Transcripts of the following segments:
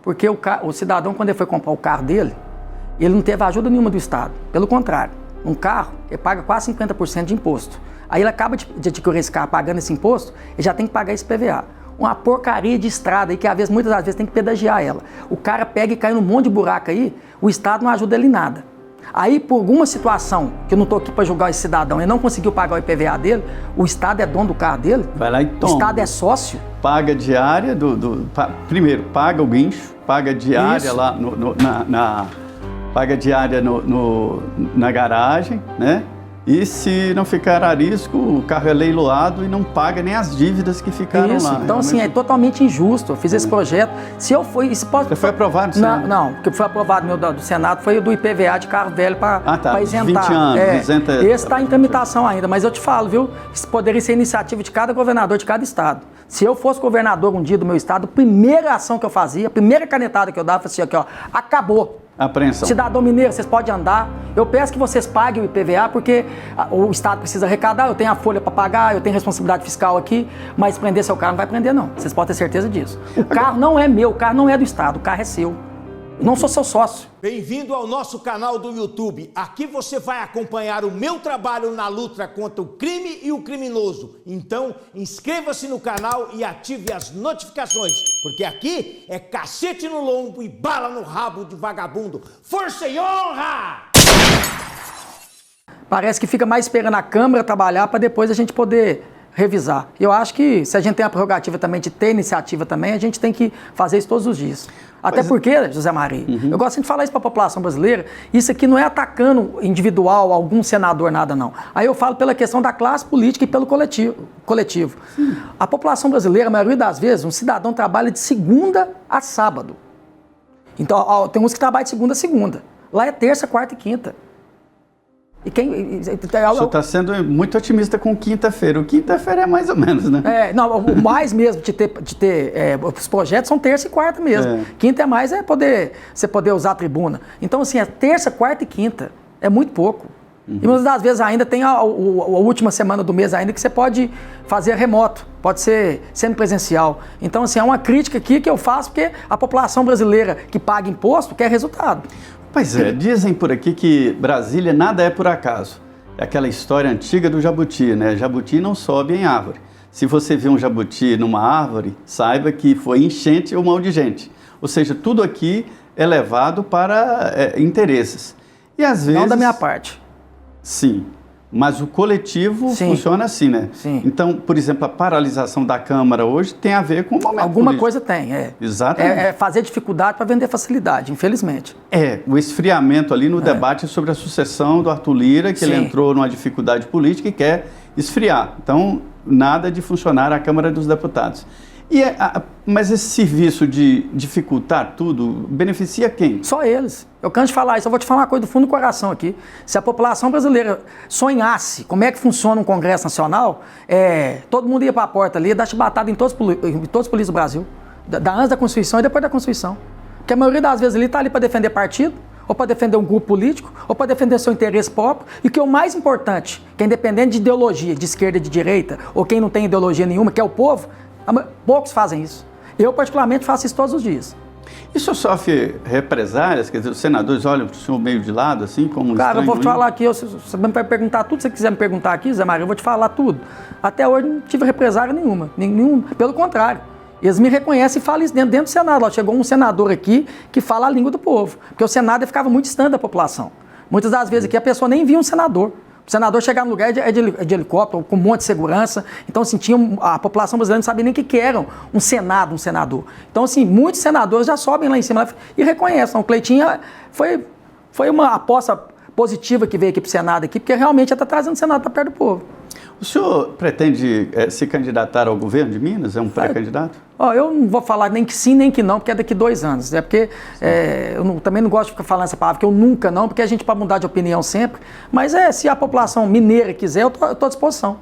Porque o cidadão, quando ele foi comprar o carro dele, ele não teve ajuda nenhuma do Estado. Pelo contrário, um carro, ele paga quase 50% de imposto. Aí ele acaba de adquirir esse carro pagando esse imposto, ele já tem que pagar esse PVA. Uma porcaria de estrada aí que muitas das vezes tem que pedagiar ela. O cara pega e cai num monte de buraco aí, o Estado não ajuda ele em nada. Aí, por alguma situação, que eu não estou aqui para julgar esse cidadão, ele não conseguiu pagar o IPVA dele, o Estado é dono do carro dele, vai lá e toma. O Estado é sócio. Paga diária, primeiro, paga o guincho, paga diária Isso. lá paga diária na garagem, né? E se não ficar a risco, o carro é leiloado e não paga nem as dívidas que ficaram Isso. lá. Então, assim, é totalmente injusto. Eu fiz esse projeto. Se eu fui... Você foi aprovado no Senado? Não, porque foi aprovado meu do Senado foi o do IPVA de carro velho para isentar. 20 anos, isenta... Esse está em tramitação ainda, mas eu te falo, viu? Isso poderia ser iniciativa de cada governador de cada estado. Se eu fosse governador um dia do meu estado, a primeira ação que eu fazia, a primeira canetada que eu dava, assim, aqui, ó, acabou. Apreensão. Cidadão mineiro, vocês podem andar. Eu peço que vocês paguem o IPVA, porque o Estado precisa arrecadar, eu tenho a folha para pagar, eu tenho responsabilidade fiscal aqui, mas prender seu carro não vai prender, não. Vocês podem ter certeza disso. O carro não é meu, o carro não é do Estado, o carro é seu. Eu não sou seu sócio. Bem-vindo ao nosso canal do YouTube. Aqui você vai acompanhar o meu trabalho na luta contra o crime e o criminoso. Então, inscreva-se no canal e ative as notificações, porque aqui é cacete no lombo e bala no rabo de vagabundo. Força e honra! Parece que fica mais esperando a Câmara trabalhar para depois a gente poder revisar. Eu acho que se a gente tem a prerrogativa também de ter iniciativa também, a gente tem que fazer isso todos os dias. Até porque, José Maria, eu gosto de falar isso para a população brasileira, isso aqui não é atacando individual, algum senador, nada não. Aí eu falo pela questão da classe política e pelo coletivo. A população brasileira, a maioria das vezes, um cidadão trabalha de segunda a sábado. Então, tem uns que trabalham de segunda a segunda. Lá é terça, quarta e quinta. E o senhor está sendo muito otimista com quinta-feira. O quinta-feira é mais ou menos, né? Não, o mais mesmo de ter os projetos são terça e quarta mesmo. Quinta é mais você poder usar a tribuna. Então, assim, é terça, quarta e quinta. É muito pouco. E muitas das vezes ainda tem a última semana do mês ainda que você pode fazer remoto, pode ser sendo presencial. Então, assim, é uma crítica aqui que eu faço porque a população brasileira que paga imposto quer resultado. Pois é, dizem por aqui que Brasília nada é por acaso. É aquela história antiga do jabuti, né? Jabuti não sobe em árvore. Se você vê um jabuti numa árvore, saiba que foi enchente ou mal de gente. Ou seja, tudo aqui é levado para interesses. E às vezes... Não da minha parte. Sim. Mas o coletivo funciona assim, né? Sim. Então, por exemplo, a paralisação da Câmara hoje tem a ver com o momento Alguma político. coisa tem, Exatamente. É fazer dificuldade para vender facilidade, infelizmente. O esfriamento ali no debate sobre a sucessão do Arthur Lira, que ele entrou numa dificuldade política e quer esfriar. Então, nada de funcionar a Câmara dos Deputados. Mas esse serviço de dificultar tudo beneficia quem? Só eles. Eu canso de falar isso, eu vou te falar uma coisa do fundo do coração aqui. Se a população brasileira sonhasse como é que funciona um Congresso Nacional, todo mundo ia para a porta ali, dar chibatada em todos os políticos do Brasil. Antes da Constituição e depois da Constituição. Porque a maioria das vezes ali está ali para defender partido, ou para defender um grupo político, ou para defender seu interesse próprio. E que é o mais importante, que é independente de ideologia, de esquerda, de direita, ou quem não tem ideologia nenhuma, que é o povo, poucos fazem isso. Eu, particularmente, faço isso todos os dias. Isso sofre represálias? Quer dizer, os senadores olham para o senhor meio de lado, assim, como um Cara, eu vou estranho, te falar aqui, você vai perguntar tudo que você quiser me perguntar aqui, Zé Maria, eu vou te falar tudo. Até hoje não tive represália nenhuma. Pelo contrário. Eles me reconhecem e falam isso dentro do Senado. Chegou um senador aqui que fala a língua do povo. Porque o Senado ficava muito distante da população. Muitas das vezes aqui a pessoa nem via um senador. O senador chegar no lugar de helicóptero, com um monte de segurança. Então, assim, a população brasileira não sabia nem o que era um senado, um senador. Então, assim, muitos senadores já sobem lá em cima e reconhecem. O Cleitinho foi uma aposta positiva que veio aqui para o Senado, aqui, porque realmente já está trazendo o Senado para perto do povo. O senhor pretende se candidatar ao governo de Minas? É um pré-candidato? Eu não vou falar nem que sim, nem que não, porque é daqui 2 anos. É porque também não gosto de ficar falando essa palavra, que eu nunca não, porque a gente pode mudar de opinião sempre. Mas se a população mineira quiser, eu estou à disposição.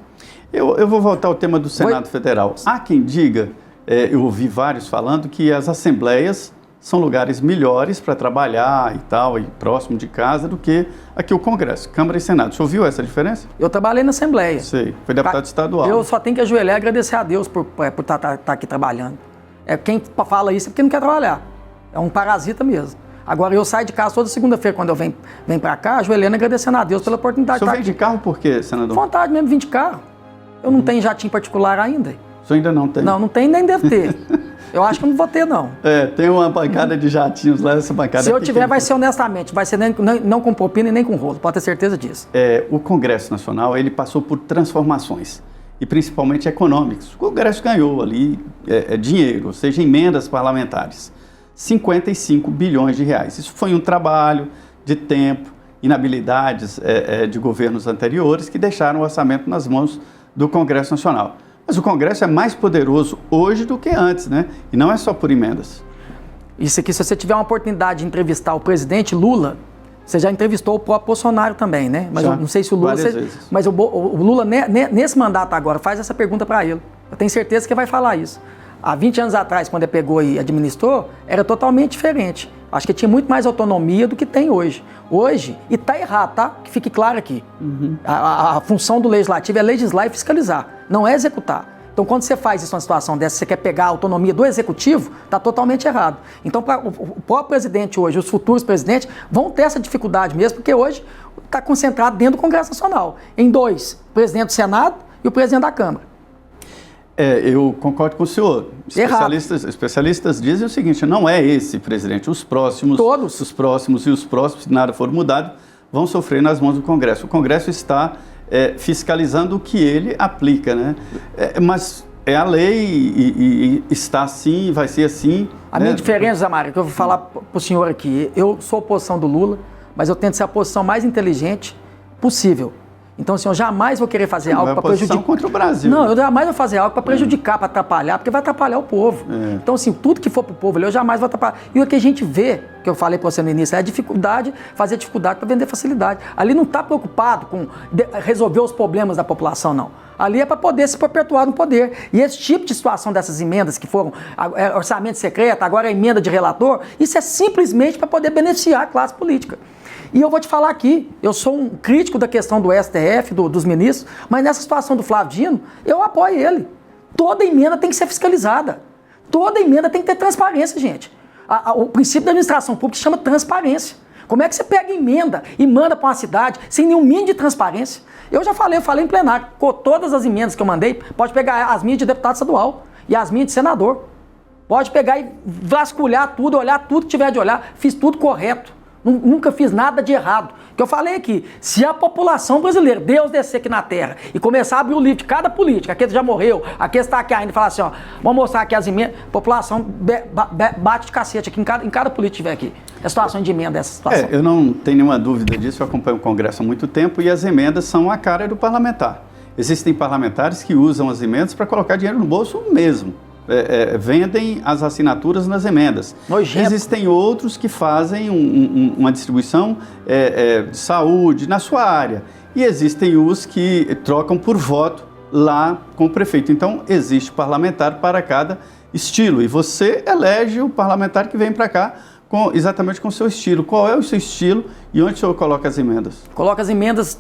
Eu vou voltar ao tema do Senado Federal. Há quem diga, eu ouvi vários falando, que as assembleias são lugares melhores para trabalhar e tal, e próximo de casa, do que aqui o Congresso, Câmara e Senado. O senhor viu essa diferença? Eu trabalhei na Assembleia. Sei, foi deputado estadual. Eu só tenho que ajoelhar e agradecer a Deus por estar aqui trabalhando. Quem fala isso é porque não quer trabalhar. É um parasita mesmo. Agora, eu saio de casa toda segunda-feira, quando eu venho para cá, ajoelhando, agradecendo a Deus pela oportunidade de estar aqui. O senhor vem de carro por quê, senador? Vontade mesmo de vir de carro. Eu não tenho jatinho particular ainda. O senhor ainda não tem? Não tem nem deve ter. Eu acho que eu não vou ter, não. Tem uma bancada de jatinhos lá, essa bancada. Se eu tiver, vai ser honestamente, vai ser não com propina e nem com rolo, pode ter certeza disso. O Congresso Nacional, ele passou por transformações, e principalmente econômicas. O Congresso ganhou ali dinheiro, ou seja, emendas parlamentares. 55 bilhões de reais. Isso foi um trabalho de tempo, inabilidades de governos anteriores que deixaram o orçamento nas mãos do Congresso Nacional. Mas o Congresso é mais poderoso hoje do que antes, né? E não é só por emendas. Isso aqui, se você tiver uma oportunidade de entrevistar o presidente Lula, você já entrevistou o próprio Bolsonaro também, né? Mas eu não sei se o Lula... Mas o Lula, nesse mandato agora, faz essa pergunta para ele. Eu tenho certeza que vai falar isso. Há 20 anos atrás, quando ele pegou e administrou, era totalmente diferente. Acho que tinha muito mais autonomia do que tem hoje. Hoje, e está errado, tá? Que fique claro aqui. A função do legislativo é legislar e fiscalizar, não é executar. Então, quando você faz isso numa situação dessa, você quer pegar a autonomia do executivo, está totalmente errado. Então, o próprio presidente hoje, os futuros presidentes, vão ter essa dificuldade mesmo, porque hoje está concentrado dentro do Congresso Nacional, em dois, o presidente do Senado e o presidente da Câmara. Eu concordo com o senhor. Especialistas dizem o seguinte, não é esse presidente, os próximos, todos. Os próximos e os próximos, se nada for mudado, vão sofrer nas mãos do Congresso. O Congresso está fiscalizando o que ele aplica, né? Mas é a lei e está assim, vai ser assim. A minha diferença, Zé Mário, que eu vou falar para o senhor aqui, eu sou oposição do Lula, mas eu tento ser a posição mais inteligente possível. Então, assim, eu jamais vou querer fazer algo para prejudicar... contra o Brasil. Não, eu jamais vou fazer algo para prejudicar, para atrapalhar, porque vai atrapalhar o povo. Então, assim, tudo que for para o povo ali, eu jamais vou atrapalhar. E o que a gente vê, que eu falei para você no início, é a dificuldade, fazer dificuldade para vender facilidade. Ali não está preocupado com resolver os problemas da população, não. Ali é para poder se perpetuar no poder. E esse tipo de situação dessas emendas que foram orçamento secreto, agora é emenda de relator, isso é simplesmente para poder beneficiar a classe política. E eu vou te falar aqui, eu sou um crítico da questão do STF, dos ministros, mas nessa situação do Flávio Dino, eu apoio ele. Toda emenda tem que ser fiscalizada. Toda emenda tem que ter transparência, gente. O princípio da administração pública se chama transparência. Como é que você pega emenda e manda para uma cidade sem nenhum mínimo de transparência? Eu falei em plenário, com todas as emendas que eu mandei, pode pegar as minhas de deputado estadual e as minhas de senador. Pode pegar e vasculhar tudo, olhar tudo que tiver de olhar, fiz tudo correto. Nunca fiz nada de errado. Que eu falei aqui, se a população brasileira, Deus descer aqui na terra e começar a abrir o livro de cada político, aquele que já morreu, aquele que está aqui ainda, e falar assim, ó, vamos mostrar aqui as emendas, a população bate de cacete aqui em cada político que tiver aqui. A situação de emenda dessa situação. Eu não tenho nenhuma dúvida disso, eu acompanho o Congresso há muito tempo e as emendas são a cara do parlamentar. Existem parlamentares que usam as emendas para colocar dinheiro no bolso mesmo. Vendem as assinaturas nas emendas. Nojento. Existem outros que fazem uma distribuição de saúde na sua área. E existem os que trocam por voto lá com o prefeito. Então, existe parlamentar para cada estilo. E você elege o parlamentar que vem para cá exatamente com o seu estilo. Qual é o seu estilo e onde o senhor coloca as emendas? Coloco as emendas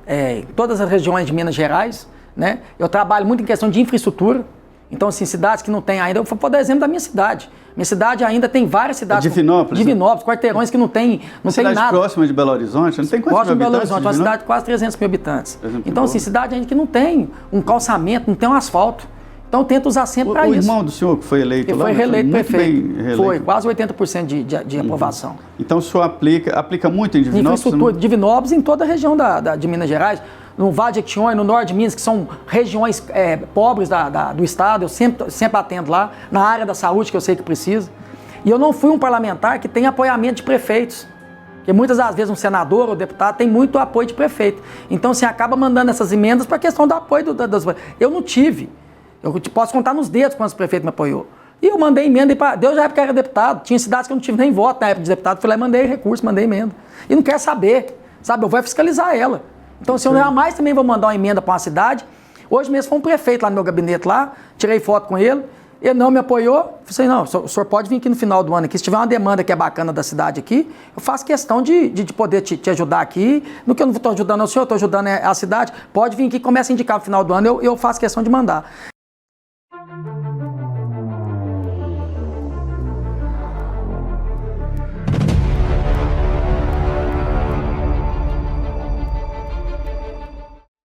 em todas as regiões de Minas Gerais, né? Eu trabalho muito em questão de infraestrutura. Então, assim, cidades que não tem ainda, eu vou dar exemplo da minha cidade. Minha cidade ainda tem várias cidades. Divinópolis? Quarteirões que não tem nada. Cidade próxima de Belo Horizonte? Não tem quantos mil habitantes? Próxima de Belo Horizonte, uma cidade de quase 300 mil habitantes. Então, assim, cidade ainda que não tem um calçamento, não tem um asfalto. Então, eu tento usar sempre para isso. O irmão do senhor que foi eleito lá? Ele foi reeleito prefeito. Foi, quase 80% de aprovação. Então, o senhor aplica muito em Divinópolis? Infraestrutura de Divinópolis em toda a região de Minas Gerais. No Vale de Jequitinhonha, no norte de Minas, que são regiões pobres do estado, eu sempre atendo lá, na área da saúde, que eu sei que precisa. E eu não fui um parlamentar que tem apoiamento de prefeitos, porque muitas das vezes um senador ou deputado tem muito apoio de prefeito. Então, você acaba mandando essas emendas para a questão do apoio das... Eu não tive. Eu posso contar nos dedos quantos prefeitos me apoiou. E eu mandei emenda, Deus já época era deputado, tinha cidades que eu não tive nem voto na época de deputado, fui lá e mandei recurso, mandei emenda. E não quer saber, sabe? Eu vou fiscalizar ela. Então, se eu jamais também vou mandar uma emenda para uma cidade, hoje mesmo foi um prefeito lá no meu gabinete lá, tirei foto com ele não me apoiou, falei, não, o senhor pode vir aqui no final do ano aqui, se tiver uma demanda que é bacana da cidade aqui, eu faço questão de poder te ajudar aqui, no que eu não estou ajudando o senhor, estou ajudando a cidade, pode vir aqui, começa a indicar no final do ano, eu faço questão de mandar.